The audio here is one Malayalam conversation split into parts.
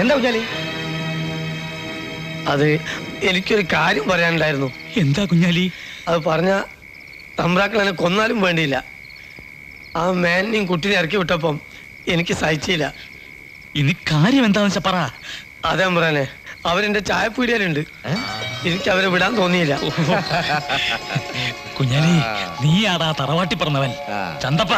എന്താ കുഞ്ഞാലി? അത് എനിക്കൊരു കാര്യം പറയാനുണ്ടായിരുന്നു. എന്താ കുഞ്ഞാലി? അത് പറഞ്ഞ തമ്പ്രാക്കളെന്നെ കൊന്നാലും വേണ്ടിയില്ല. ആ മേനെയും കുട്ടിനെ ഇറക്കി വിട്ടപ്പം എനിക്ക് സഹിച്ചില്ല. ഇനി കാര്യം എന്താന്ന് വെച്ചാ പറ. അതെ തമ്പ്രാനെ, അവരെന്റെ ചായപ്പീടിയലുണ്ട്. എനിക്ക് അവരെ വിടാൻ തോന്നിയില്ല. കുഞ്ഞാലി, നീ ആടാ തറവാട്ടി പറഞ്ഞവൻ. ചന്തപ്പ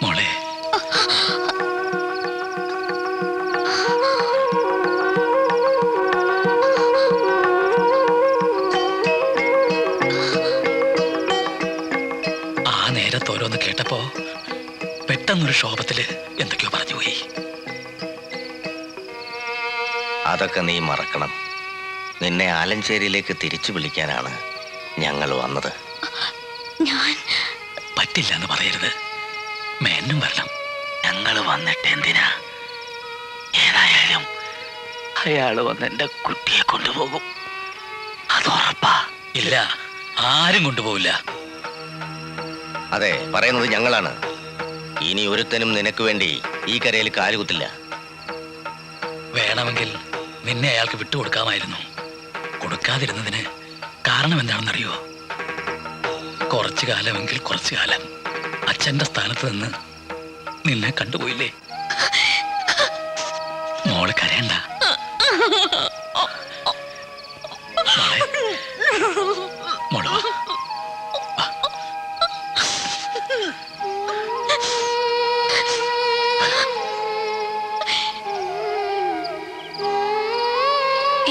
മോളെ. ആ നേരത്ത് ഓരോന്ന് കേട്ടപ്പോ പെട്ടെന്നൊരു ക്ഷോഭത്തില് എന്തൊക്കെയോ പറഞ്ഞുപോയി. അതൊക്കെ നീ മറക്കണം. നിന്നെ ആലഞ്ചേരിയിലേക്ക് തിരിച്ചു വിളിക്കാനാണ് ഞങ്ങൾ വന്നത്. പറ്റില്ല എന്ന് പറയരുത്. മേനും വരണം. ഞങ്ങൾ വന്നിട്ട് എന്തിനാ? ഏതായാലും അയാൾ വന്ന് എന്റെ കുട്ടിയെ കൊണ്ടുപോകും. അത് ഉറപ്പാ. ഇല്ല, ആരും കൊണ്ടുപോകില്ല. അതെ, പറയുന്നത് ഞങ്ങളാണ്. ഇനി ഒരുത്തനും നിനക്ക് വേണ്ടി ഈ കരയിൽ കാലുകുത്തില്ല. വേണമെങ്കിൽ നിന്നെ അയാൾക്ക് വിട്ടുകൊടുക്കാമായിരുന്നു. കൊടുക്കാതിരുന്നതിന് കാരണം എന്താണെന്നറിയോ? കുറച്ചു കാലമെങ്കിൽ കുറച്ചു കാലം അച്ഛന്റെ സ്ഥാനത്ത് നിന്ന് നിന്നെ കണ്ടുപോയില്ലേ? മോള് കരയണ്ട. മോള് വാ.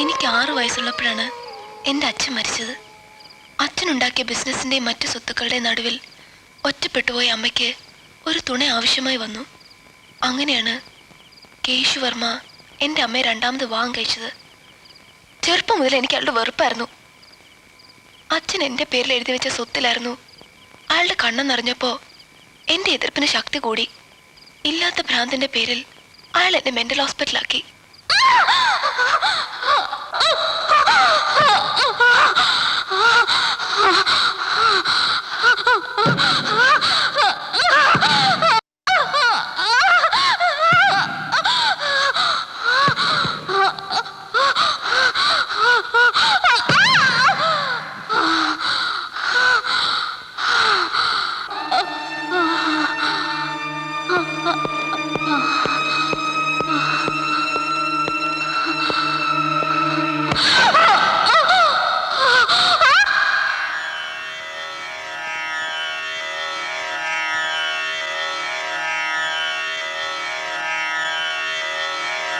എനിക്ക് 6 വയസ്സുള്ളപ്പോഴാണ് എൻ്റെ അച്ഛൻ മരിച്ചത്. അച്ഛനുണ്ടാക്കിയ ബിസിനസിൻ്റെയും മറ്റു സ്വത്തുക്കളുടെ നടുവിൽ ഒറ്റപ്പെട്ടുപോയ അമ്മയ്ക്ക് ഒരു തുണ ആവശ്യമായി വന്നു. അങ്ങനെയാണ് കേശുവർമ്മ എൻ്റെ അമ്മയെ 2ാമത് വിവാഹം കഴിച്ചത്. ചെറുപ്പം മുതൽ എനിക്ക് അയാളുടെ വെറുപ്പായിരുന്നു. അച്ഛൻ എൻ്റെ പേരിൽ എഴുതി വെച്ച സ്വത്തിലായിരുന്നു. അയാളുടെ കണ്ണെന്നറിഞ്ഞപ്പോൾ എൻ്റെ എതിർപ്പിന് ശക്തി കൂടി. ഇല്ലാത്ത ഭ്രാന്തിൻ്റെ പേരിൽ അയാൾ എന്നെ മെൻ്റൽ ഹോസ്പിറ്റലാക്കി.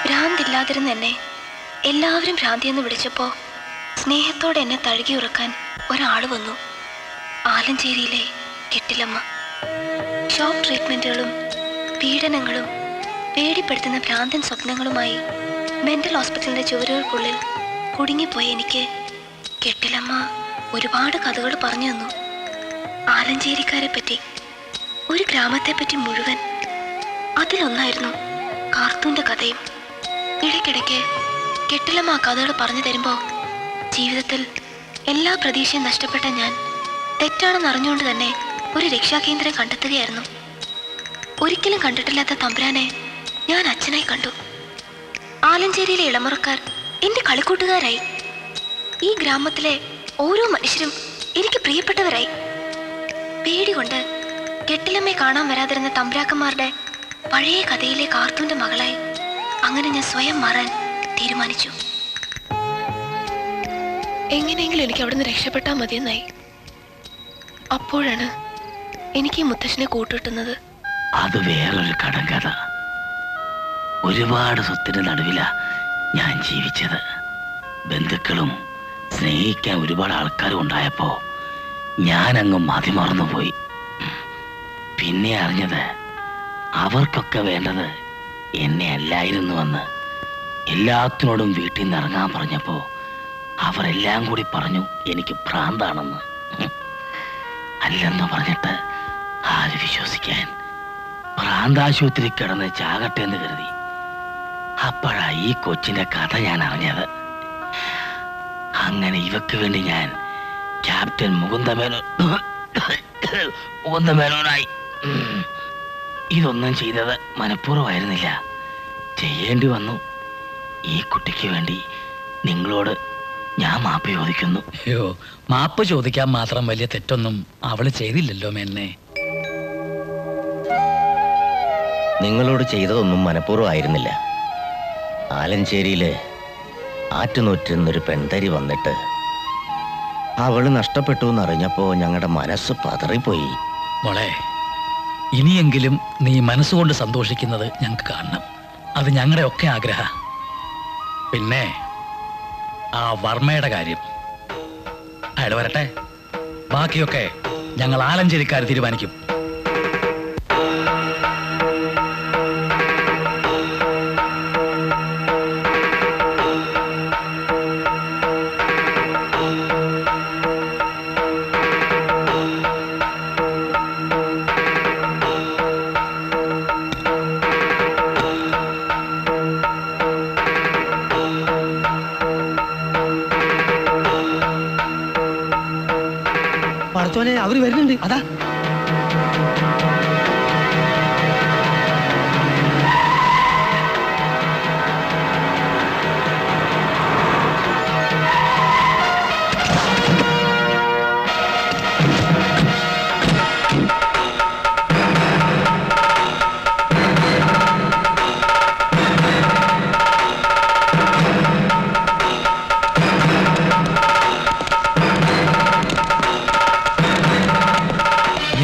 ഭ്രാന്തില്ലാതിരുന്ന എന്നെ എല്ലാവരും ഭ്രാന്തിയെന്ന് വിളിച്ചപ്പോൾ സ്നേഹത്തോടെ എന്നെ തഴുകി ഉറക്കാൻ ഒരാൾ വന്നു. ആലഞ്ചേരിയിലെ കെട്ടിലമ്മ. ഷോക്ക് ട്രീറ്റ്മെൻറ്റുകളും പീഡനങ്ങളും പേടിപ്പെടുത്തുന്ന ഭ്രാന്തൻ സ്വപ്നങ്ങളുമായി മെൻ്റൽ ഹോസ്പിറ്റലിൻ്റെ ചുവരുകൾക്കുള്ളിൽ കുടുങ്ങിപ്പോയി എനിക്ക് കെട്ടിലമ്മ ഒരുപാട് കഥകൾ പറഞ്ഞു തന്നു. ആലഞ്ചേരിക്കാരെ പറ്റി, ഒരു ഗ്രാമത്തെപ്പറ്റി മുഴുവൻ. അതിലൊന്നായിരുന്നു കാർത്തൂൻ്റെ കഥയും. ഇടയ്ക്കിടയ്ക്ക് കെട്ടിലമ്മ ആ കഥകൾ പറഞ്ഞു തരുമ്പോൾ ജീവിതത്തിൽ എല്ലാ പ്രതീക്ഷയും നഷ്ടപ്പെട്ട ഞാൻ തെറ്റാണെന്ന് അറിഞ്ഞുകൊണ്ട് തന്നെ ഒരു രക്ഷാകേന്ദ്രം കണ്ടെത്തുകയായിരുന്നു. ഒരിക്കലും കണ്ടിട്ടില്ലാത്ത തമ്പുരാനെ ഞാൻ അച്ഛനായി കണ്ടു. ആലഞ്ചേരിയിലെ ഇളമുറക്കാർ എൻ്റെ കളിക്കൂട്ടുകാരായി. ഈ ഗ്രാമത്തിലെ ഓരോ മനുഷ്യരും എനിക്ക് പ്രിയപ്പെട്ടവരായി. പേടികൊണ്ട് കെട്ടിലമ്മയെ കാണാൻ വരാതിരുന്ന തമ്പുരാക്കന്മാരുടെ പഴയ കഥയിലെ കാർത്തൂൻ്റെ മകളായി അങ്ങനെ ഞാൻ സ്വയം മാറാൻ തീരുമാനിച്ചു. എങ്ങനെയെങ്കിലും എനിക്ക് അവിടുന്ന് രക്ഷപ്പെട്ടാൽ മതിയെന്നായി. അപ്പോഴാണ് എനിക്ക് ഈ മുത്തശ്ശനെ കൂട്ടുകിട്ടുന്നത്. അത് വേറൊരു കടങ്കഥ. ഒരുപാട് സ്വത്തിന് നടുവിലാ ഞാൻ ജീവിച്ചത്. ബന്ധുക്കളും സ്നേഹിക്കാൻ ഒരുപാട് ആൾക്കാരും ഉണ്ടായപ്പോ ഞാനങ്ങ് മതിമറന്നുപോയി. പിന്നെ അറിഞ്ഞത് അവർക്കൊക്കെ വേണ്ടത് എന്നെ അല്ലായിരുന്നുവെന്ന്. എല്ലാത്തിനോടും വീട്ടിൽ നിന്ന് ഇറങ്ങാൻ പറഞ്ഞപ്പോ അവരെല്ലാം കൂടി പറഞ്ഞു എനിക്ക് ഭ്രാന്താണെന്ന്. അല്ലെന്ന് പറഞ്ഞിട്ട് ആര് വിശ്വസിക്കാൻ? ഭ്രാന്താശുപത്രി കിടന്ന് ചാകട്ടെ എന്ന് കരുതി. അപ്പോഴാ ഈ കൊച്ചിന്റെ കഥ ഞാൻ അറിഞ്ഞത്. അങ്ങനെ ഇവക്ക് വേണ്ടി ഞാൻ ക്യാപ്റ്റൻ മുകുന്ദമേനോനായി. ഇതൊന്നും ചെയ്തത് മനഃപൂർവ്വമായിരുന്നില്ല, ചെയ്യേണ്ടി വന്നു. ഈ കുട്ടിക്ക് വേണ്ടി നിങ്ങളോട് ഞാൻ മാപ്പ് ചോദിക്കുന്നു. അയ്യോ, മാപ്പ് ചോദിക്കാൻ മാത്രം വലിയ തെറ്റൊന്നും അവള് ചെയ്തില്ലല്ലോ മേന്നെ. നിങ്ങളോട് ചെയ്തതൊന്നും മനഃപൂർവ്വമായിരുന്നില്ല. ആലഞ്ചേരിയില് ആറ്റുനൂറ്റിരുന്നൊരു പെൺതരി വന്നിട്ട് അവള് നഷ്ടപ്പെട്ടു എന്നറിഞ്ഞപ്പോ ഞങ്ങളുടെ മനസ്സ് പതറിപ്പോയി. മോളെ, ഇനിയെങ്കിലും നീ മനസ്സുകൊണ്ട് സന്തോഷിക്കുന്നത് ഞങ്ങൾക്ക് കാണണം. അത് ഞങ്ങളുടെ ഒക്കെ ആഗ്രഹ. പിന്നെ ആ വർമ്മയുടെ കാര്യം അയാൾ വരട്ടെ, ബാക്കിയൊക്കെ ഞങ്ങൾ ആലഞ്ചേരിക്കാർ തീരുമാനിക്കും. പടച്ചോനെ, അവര് വരുന്നുണ്ട്. അതാ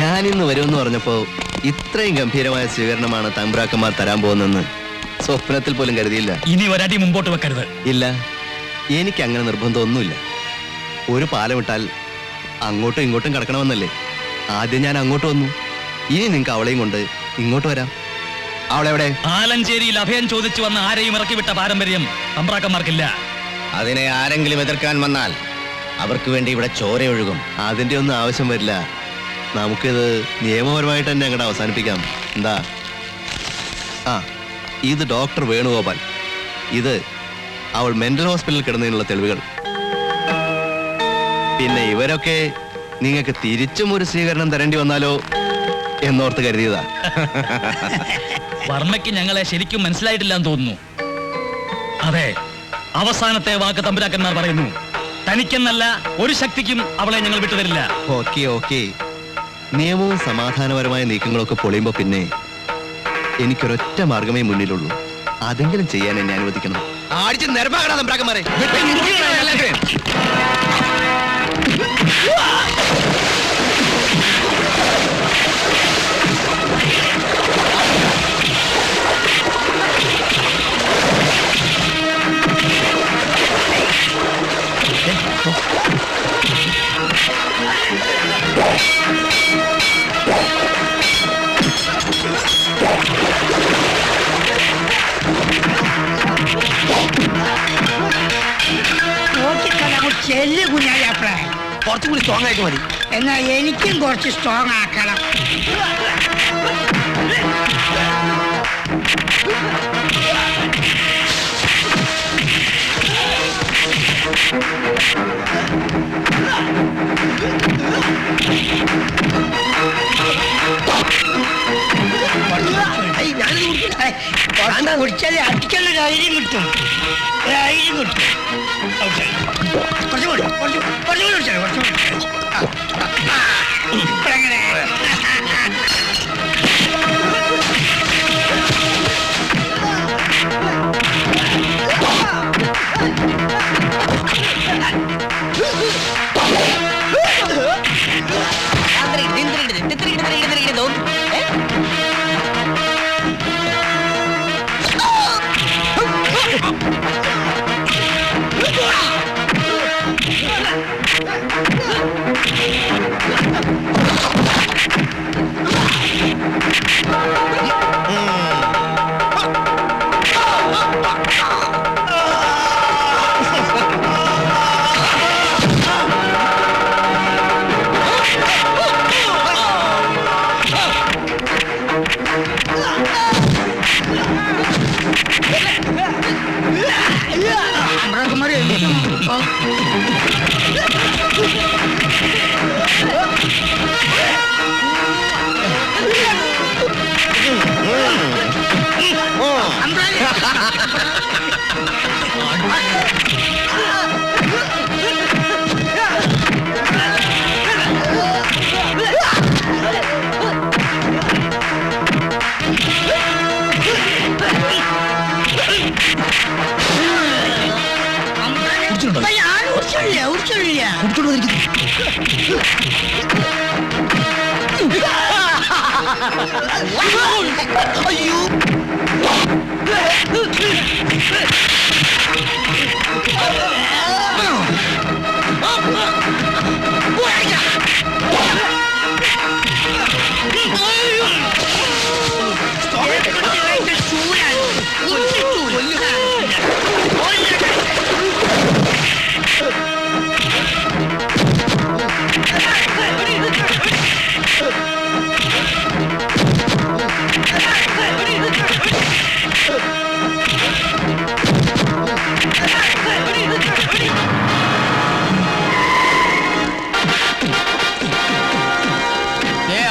ഞാനിന്ന് വരുമെന്ന് പറഞ്ഞപ്പോ ഇത്രയും ഗംഭീരമായ സ്വീകരണമാണ് തമ്പ്രാക്കന്മാർ തരാൻ പോകുന്നെന്ന് സ്വപ്നത്തിൽ പോലും കരുതിയില്ല. ഇനി ഒരടി മുമ്പോട്ട് വെക്കരുത്. ഇല്ല, എനിക്ക് അങ്ങനെ നിർബന്ധമൊന്നുമില്ല. ഒരു പാലം ഇട്ടാൽ അങ്ങോട്ടും ഇങ്ങോട്ടും കിടക്കണമെന്നല്ലേ. ആദ്യം ഞാൻ അങ്ങോട്ട് വന്നു, ഇനി നിങ്ങൾക്ക് അവളെയും കൊണ്ട് ഇങ്ങോട്ട് വരാം. അവളെവിടെ? ആലഞ്ചേരിയിൽ അഭയം ചോദിച്ചു വന്ന ആരെയും ഇറക്കി വിട്ട പാരമ്പര്യം തമ്പ്രാക്കന്മാർക്കില്ല. അതിനെ ആരെങ്കിലും എതിർക്കാൻ വന്നാൽ അവർക്ക് വേണ്ടി ഇവിടെ ചോരയൊഴുകും. അതിന്റെ ഒന്നും ആവശ്യം വരില്ല. നമുക്കിത് നിയമപരമായിട്ട് തന്നെ അങ്ങോട്ട് അവസാനിപ്പിക്കാം. എന്താ? ആ, ഇത് ഡോക്ടർ വേണുഗോപാൽ. ഇത് അവൾ മെന്റൽ ഹോസ്പിറ്റലിൽ കിടന്നതിനുള്ള തെളിവുകൾ. പിന്നെ ഇവരൊക്കെ നിങ്ങൾക്ക് തിരിച്ചും ഒരു സ്വീകരണം തരേണ്ടി വന്നാലോ എന്നോർത്ത് കരുതിയതാ. വർമ്മയ്ക്ക് ഞങ്ങളെ ശരിക്കും മനസ്സിലായിട്ടില്ലെന്ന് തോന്നുന്നു. അതെ, അവസാനത്തെ വാക്ക് തമ്പുരാക്കന്മാർ പറയുന്നു. തനിക്കെന്നല്ല ഒരു ശക്തിക്കും അവളെ ഞങ്ങൾ വിട്ടുതരില്ല. ഓക്കെ ഓക്കെ, നിയമവും സമാധാനപരമായ നീക്കങ്ങളൊക്കെ പൊളിയുമ്പോ പിന്നെ എനിക്കൊരൊറ്റ മാർഗമേ മുന്നിലുള്ളൂ. അതെങ്കിലും ചെയ്യാൻ എന്നെ അനുവദിക്കണം. ആടിച്ച് നിരപ്പാകണ തമ്പ്രാക്കന്മാരെ. ചെല്ല് കുഞ്ഞായപ്പളെ, കുറച്ചും കൂടി സ്ട്രോങ് ആയിട്ട് മതി. എന്നാ എനിക്കും കുറച്ച് സ്ട്രോങ് ആക്കണം. കുടിച്ചാൽ അടിക്കുള്ള ധൈര്യം കിട്ടും. ധൈര്യം കിട്ടും. കുറച്ചുകൂടി കുടിച്ചാൽ ഇപ്പഴെങ്ങനെ?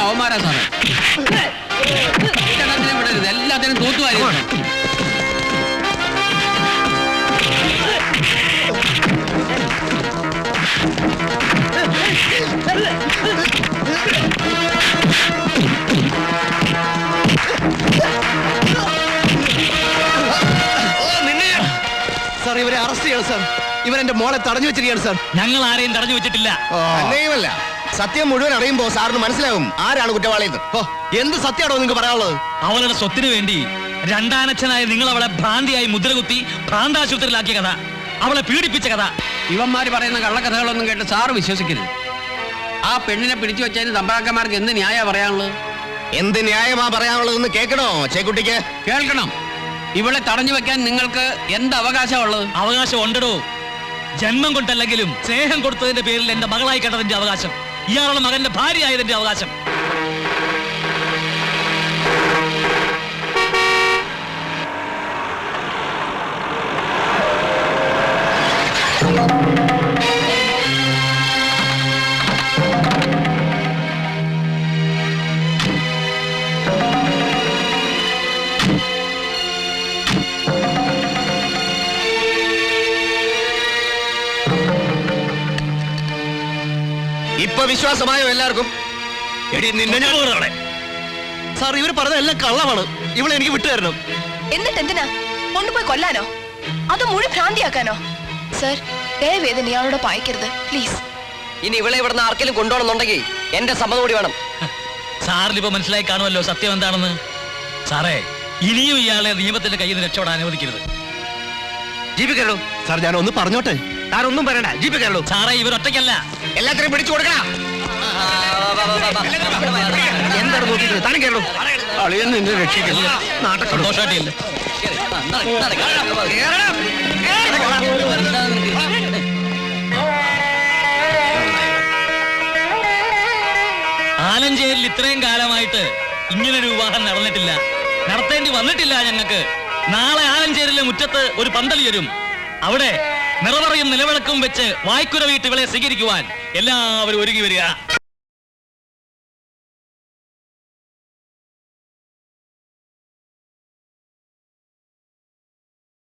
അവന്മാരാ സാറേ, വിടരുത്, എല്ലാത്തിനും തൂത്തുവാരി. സാർ ഇവരെ അറസ്റ്റ് ചെയ്യണം സാർ. ഇവൻ എന്റെ മോളെ തടഞ്ഞു വെച്ചിരിക്കുകയാണ് സാർ. ഞങ്ങൾ ആരെയും തടഞ്ഞു വെച്ചിട്ടില്ല. തന്നെയുമല്ല, സത്യം മുഴുവൻ അറിയുമ്പോ സാറിന് മനസ്സിലാവും ആരാണ് കുറ്റവാളിയെന്ന്. എന്ത് സത്യമാണോ നിങ്ങൾക്ക് പറയാനുള്ളത്? അവളുടെ സ്വത്തിന് വേണ്ടി രണ്ടാനച്ഛനായ നിങ്ങൾ അവളെ ഭ്രാന്തിയായി മുദ്രകുത്തി ഭ്രാന്താശുപത്രിയിലാക്കിയ കഥ, അവളെ പീഡിപ്പിച്ച കഥ. ഇവന്മാര് പറയുന്ന കള്ളക്കഥകളൊന്നും കേട്ട് സാറ് വിശ്വസിക്കരുത്. ആ പെണ്ണിനെ പിടിച്ചു വെച്ചതിന് തമ്പ്രാക്കന്മാർക്ക് എന്ത് ന്യായ പറയാനുള്ളത്? എന്ത് ന്യായമാ പറയാനുള്ളതെന്ന് കേൾക്കണോ ചേക്കുട്ടിക്ക്? കേൾക്കണം. ഇവളെ തടഞ്ഞു വെക്കാൻ നിങ്ങൾക്ക് എന്ത് അവകാശമുള്ളത്? അവകാശം ഉണ്ടടോ. ജന്മം കൊണ്ടല്ലെങ്കിലും സ്നേഹം കൊടുത്തതിന്റെ പേരിൽ എന്റെ മകളായി കണ്ടതിന്റെ അവകാശം, ഇയാളുടെ മകന്റെ ഭാര്യയായതിന്റെ അവകാശം. ഇപ്പൊ വിശ്വാസമായോ എല്ലാവർക്കും? എടി നിന്നെ ഞാൻ സാർ ഇവർ പറഞ്ഞ എല്ലാം കള്ളമാണ്. ഇവളെ എനിക്ക് വിട്ടുതരണം. എന്നിട്ട് എന്തിനാ കൊണ്ടുപോയി കൊല്ലാനോ? അത് മുഴുവൻ ഭ്രാന്തിയാക്കാനോ? സർ, ദയവേദന ഇയാളോട് പായിക്കരുത് പ്ലീസ്. ഇനി ഇവളെ ഇവിടുന്ന് ആർക്കെങ്കിലും കൊണ്ടുപോകണമെന്നുണ്ടെങ്കിൽ എന്റെ സമ്മതം കൂടി വേണം. സാറിനിപ്പോ മനസ്സിലായി കാണുമല്ലോ സത്യം എന്താണെന്ന്. സാറേ, ഇനിയും ഇയാളെ നിയമത്തിന്റെ കയ്യിൽ നിന്ന് രക്ഷപ്പെടാൻ അനുവദിക്കരുത്. ജീവിക്കല്ലോ സാർ ഞാൻ ഒന്ന് പറഞ്ഞോട്ടെ. താനൊന്നും പറയണ്ട, ജീവിക്കല്ലോ. സാറേ, ഇവരൊറ്റയ്ക്കല്ല. എല്ലാത്തിനും പിടിച്ചു കൊടുക്കണം. എന്താണ് നോക്കിയിട്ട് താനും കേരളോ? അളിയൻ നിന്നെ രക്ഷിക്കില്ല. സന്തോഷമായിട്ടില്ല. ആലഞ്ചേരിൽ ഇത്രയും കാലമായിട്ട് ഇങ്ങനൊരു വിവാഹം നടന്നിട്ടില്ല, നടത്തേണ്ടി വന്നിട്ടില്ല ഞങ്ങൾക്ക്. നാളെ ആലഞ്ചേരിലെ മുറ്റത്ത് ഒരു പന്തൽ വരും. അവിടെ നിറവറയും നിലവിളക്കും വെച്ച് വായ്ക്കുര വീട്ട് ഇവളെ സ്വീകരിക്കുവാൻ എല്ലാവരും ഒരുങ്ങി വരിക.